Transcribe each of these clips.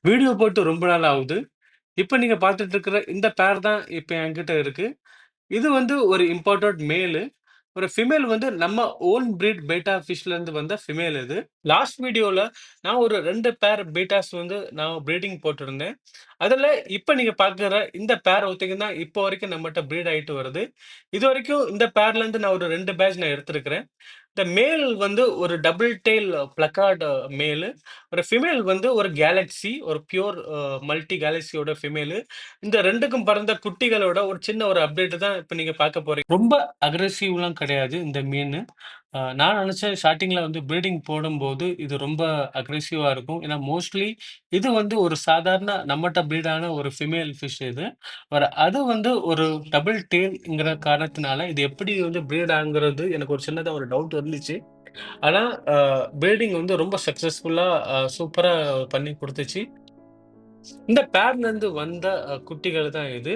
Video போட்டு ரொம்ப நாள் ஆகுது. இப்ப நீங்க பார்த்துட்டு இருக்கிற இந்த பேர் தான் இப்ப என்கிட்ட இருக்கு. இது வந்து ஒரு இம்போர்ட்டட் மேலு. ஒரு ஃபீமேல் வந்து நம்ம ஓன் பிரீட் பீட்டா ஃபிஷ்லேருந்து வந்த ஃபீமேல் இது. லாஸ்ட் வீடியோல நான் ஒரு 2 பேர் பீட்டாஸ் வந்து நான் ப்ரீடிங் போட்டிருந்தேன். அதுல இப்ப நீங்க பார்க்குற இந்த பேர் பார்த்தீங்கன்னா, இப்போ வரைக்கும் நம்மட்ட ப்ரீட் ஆயிட்டு வருது. இதுவரைக்கும் இந்த பேர்லேருந்து நான் ஒரு 2 பேட்ச் நான் எடுத்திருக்கிறேன். இந்த மேல் வந்து ஒரு டபுள் டெயில் பிளக்கார்ட் மேலு. ஒரு ஃபீமேல் வந்து ஒரு கேலக்ஸி, ஒரு பியூர் மல்டி கேலக்ஸியோட ஃபீமேலு. இந்த 2க்கும் பிறந்த குட்டிகளோட ஒரு சின்ன ஒரு அப்டேட் தான் இப்ப நீங்க பார்க்க போறீங்க. ரொம்ப அக்ரெசிவ்லாம் கிடையாது இந்த மீனு. நான் நினைச்சேன் ஸ்டார்ட்டிங்ல வந்து ப்ரீடிங் போடும்போது இது ரொம்ப அக்ரெசிவா இருக்கும். ஏன்னா மோஸ்ட்லி இது வந்து ஒரு சாதாரண நம்மட்ட ப்ரீட் ஆன ஒரு ஃபீமேல் ஃபிஷ் இது. அது வந்து ஒரு டபுள் டெயில்ங்கிற காரணத்தினால இது எப்படி வந்து ப்ரீட் ஆகுங்கிறது எனக்கு ஒரு சின்னதா ஒரு டவுட் இருந்துச்சு. ஆனா ப்ரீடிங் வந்து ரொம்ப சக்சஸ்ஃபுல்லா சூப்பரா பண்ணி குடுத்துச்சு. இந்த பேர்லருந்து வந்த குட்டிகள் தான் இது.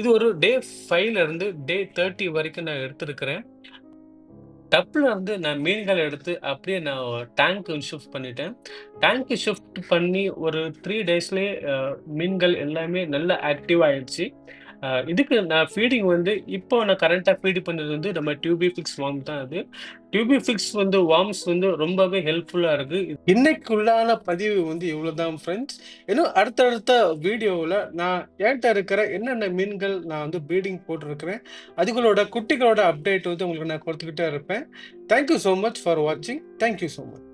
இது ஒரு டே 5ல இருந்து டே 30 வரைக்கும் நான் எடுத்திருக்கிறேன். டப்ல வந்து நான் மீன்கள எடுத்து அப்படியே நான் டேங்க்கு ஷிஃப்ட் பண்ணிட்டேன். டேங்க்கு ஷிஃப்ட் பண்ணி ஒரு 3 டேஸ்லயே மீன்கள் எல்லாமே நல்லா ஆக்டிவ் ஆயிடுச்சு. இதுக்கு நான் ஃபீடிங் வந்து இப்போ நான் கரண்ட்டா ஃபீட் பண்றது வந்து நம்ம டியூபிஃபிக்ஸ் வார்ம் தான் அது. டியூபிஃபிக்ஸ் வந்து வார்ம்ஸ் வந்து ரொம்பவே ஹெல்ப்ஃபுல்லா இருக்கு. இன்னைக்குள்ளான பதிவு வந்து இவ்வளோதான் ஃப்ரெண்ட்ஸ். இன்னும் அடுத்தடுத்த வீடியோவுல நான் என்ட்ட இருக்கிற என்னென்ன மீன்கள் நான் வந்து ப்ரீடிங் போட்டிருக்கிறேன், அதுகளோட குட்டிகளோட அப்டேட் வந்து உங்களுக்கு நான் குடுத்துக்கிட்டே இருப்பேன். Thank you so much for வாட்சிங். Thank you so much.